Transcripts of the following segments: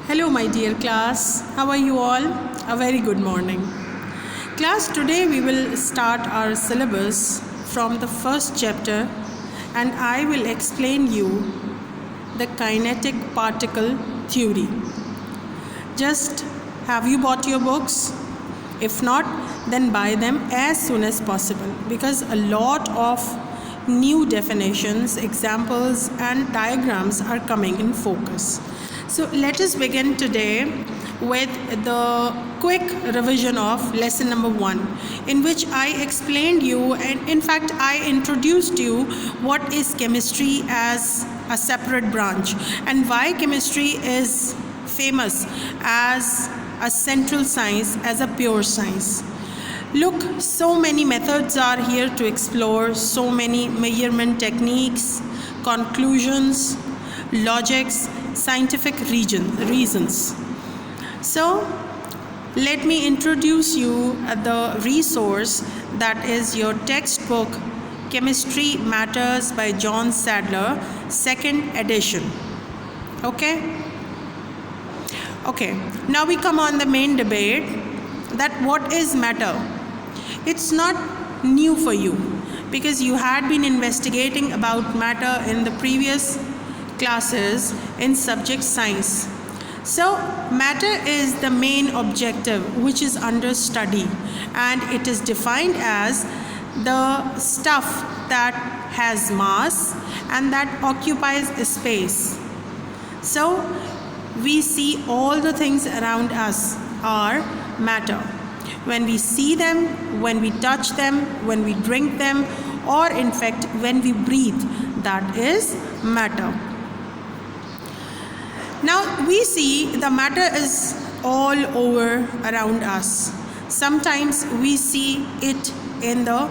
Hello, my dear class. How are you all? A very good morning. Class, today we will start our syllabus from the first chapter and I will explain you the kinetic particle theory. Just have you bought your books? If not, then buy them as soon as possible because a lot of new definitions, examples and diagrams are coming in focus. So let us begin today with the quick revision of lesson number 1, in which I explained you and in fact I introduced you what is chemistry as a separate branch and why chemistry is famous as a central science, as a pure science. Look, so many methods are here to explore, so many measurement techniques, conclusions, logics, scientific reasons. So let me introduce you the resource that is your textbook Chemistry Matters by John Sadler, 2nd edition. Okay, now we come on the main debate that what is matter. It's not new for you because you had been investigating about matter in the previous classes in subject science. So matter is the main objective which is under study and it is defined as the stuff that has mass and that occupies space. So we see all the things around us are matter. When we see them, when we touch them, when we drink them, or in fact when we breathe, that is matter. Now we see the matter is all over around us. Sometimes we see it in the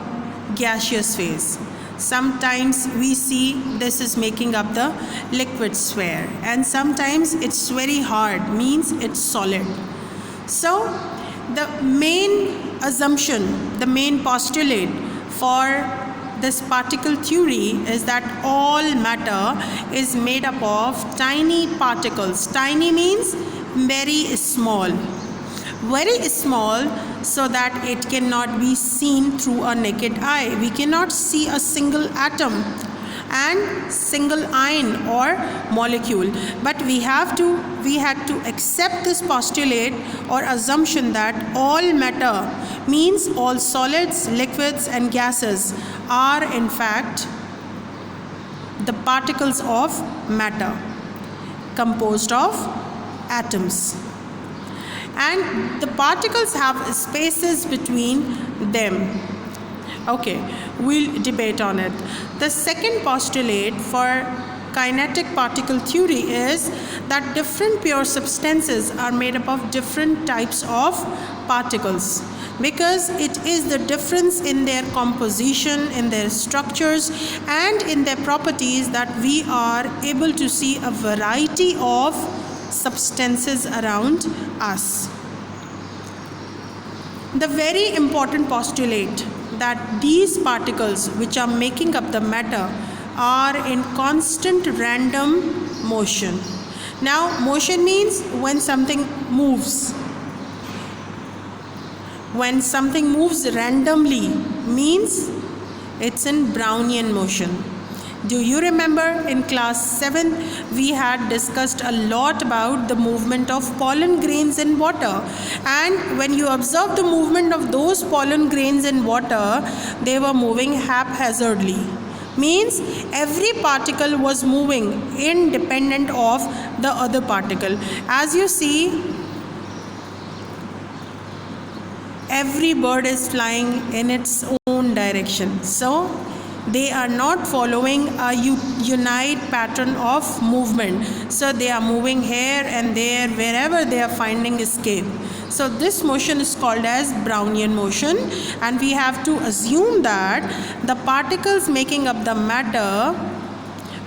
gaseous phase. Sometimes we see this is making up the liquid sphere, and sometimes it's very hard, means it's solid. So the main assumption, the main postulate for this particle theory is that all matter is made up of tiny particles. Tiny means very small so that it cannot be seen through a naked eye. We cannot see a single atom and single ion or molecule, but we had to accept this postulate or assumption that all matter means all solids, liquids and gases are in fact the particles of matter composed of atoms, and the particles have spaces between them. Okay, we'll debate on it. The second postulate for kinetic particle theory is that different pure substances are made up of different types of particles because it is the difference in their composition, in their structures and in their properties that we are able to see a variety of substances around us. The very important postulate that these particles which are making up the matter are in constant random motion. Now motion means when something moves. When something moves randomly means it's in Brownian motion. Do you remember in class 7 we had discussed a lot about the movement of pollen grains in water, and when you observe the movement of those pollen grains in water, they were moving haphazardly. Means every particle was moving independent of the other particle. As you see, every bird is flying in its own direction. So they are not following a unite pattern of movement. So they are moving here and there wherever they are finding escape. So this motion is called as Brownian motion, and we have to assume that the particles making up the matter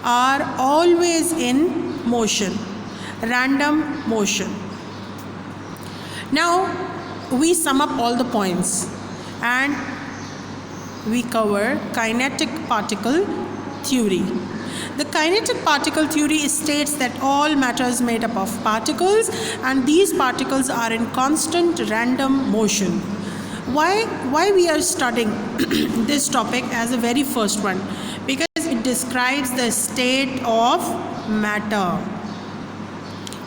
are always in motion, random motion. Now we sum up all the points and we cover kinetic particle theory. The kinetic particle theory states that all matter is made up of particles, and these particles are in constant random motion. Why we are studying this topic as the very first one? Because it describes the state of matter.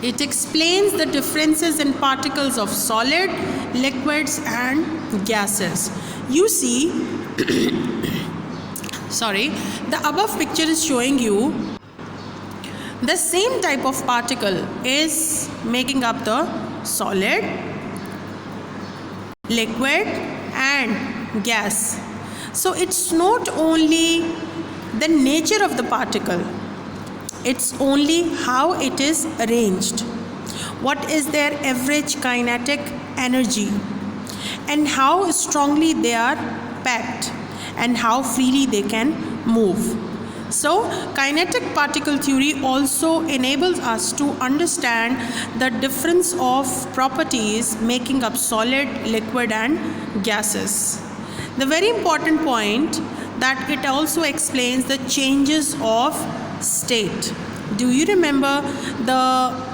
It explains the differences in particles of solid, liquids and gases. You see, the above picture is showing you the same type of particle is making up the solid, liquid and gas. So it's not only the nature of the particle, it's only how it is arranged, what is their average kinetic energy, and how strongly they are packed, and how freely they can move. So kinetic particle theory also enables us to understand the difference of properties making up solid, liquid and gases. The very important point that it also explains the changes of state. Do you remember the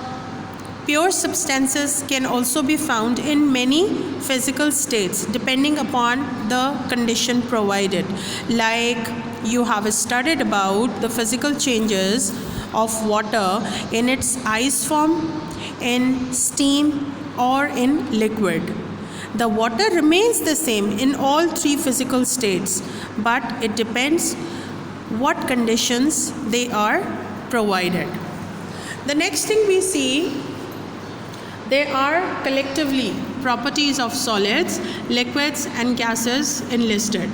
pure substances can also be found in many physical states depending upon the condition provided. Like you have studied about the physical changes of water in its ice form, in steam or in liquid. The water remains the same in all three physical states, but it depends what conditions they are provided. The next thing we see, there are collectively properties of solids, liquids and gases enlisted.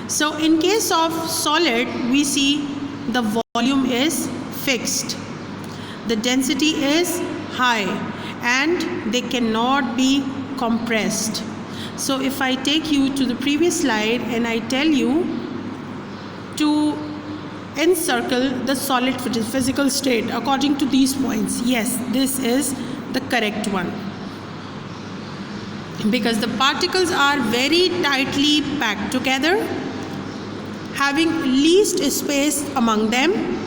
So in case of solid, we see the volume is fixed, the density is high and they cannot be compressed. So if I take you to the previous slide and I tell you to encircle the solid physical state according to these points, yes, this is the correct one, because the particles are very tightly packed together, having least space among them.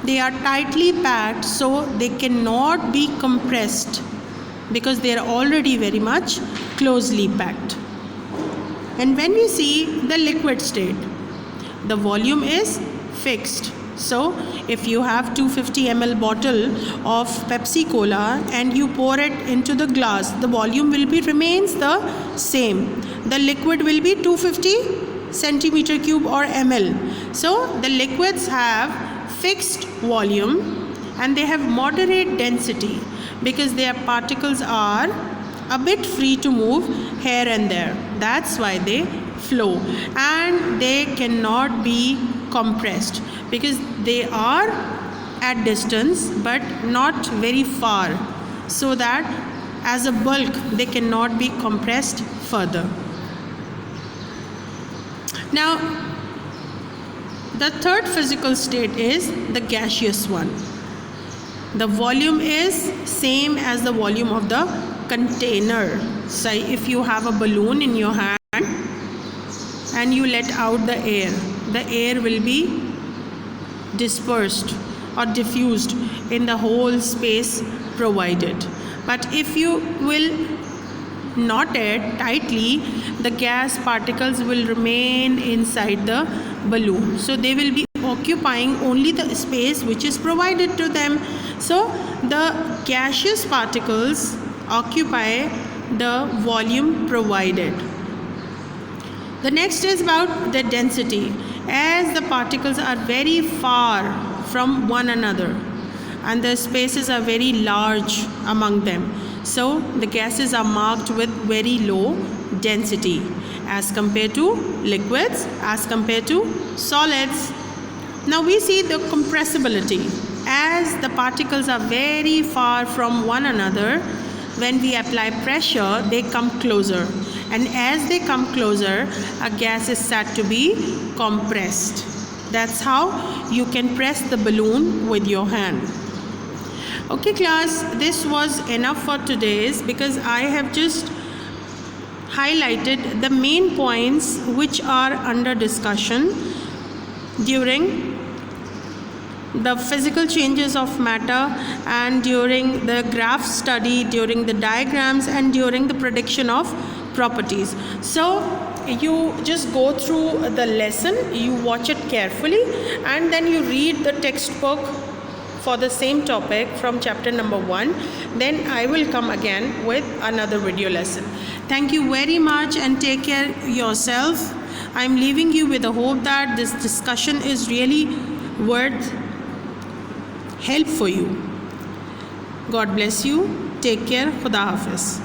They are tightly packed, so they cannot be compressed because they are already very much closely packed. And when we see the liquid state, the volume is fixed. So if you have 250 ml bottle of Pepsi Cola and you pour it into the glass, the volume will be remains the same. The liquid will be 250 centimeter cube or ml. So the liquids have fixed volume and they have moderate density because their particles are a bit free to move here and there. That's why they flow, and they cannot be compressed because they are at distance but not very far, so that as a bulk they cannot be compressed further. Now the third physical state is the gaseous one. The volume is same as the volume of the container. So if you have a balloon in your hand and you let out the air will be dispersed or diffused in the whole space provided. But if you will knot it tightly, the gas particles will remain inside the balloon. So they will be occupying only the space which is provided to them. So the gaseous particles occupy the volume provided. The next is about the density. As the particles are very far from one another and the spaces are very large among them, so the gases are marked with very low density as compared to liquids, as compared to solids. Now we see the compressibility. As the particles are very far from one another, when we apply pressure, they come closer. And as they come closer, a gas is said to be compressed. That's how you can press the balloon with your hand. Okay class, this was enough for today's, because I have just highlighted the main points which are under discussion during the physical changes of matter, and during the graph study, during the diagrams, and during the prediction of properties. So you just go through the lesson, you watch it carefully, and then you read the textbook for the same topic from chapter number 1. Then I will come again with another video lesson. Thank you very much and take care yourself. I'm leaving you with the hope that this discussion is really worth help for you. God bless you. Take care. Khuda Hafiz.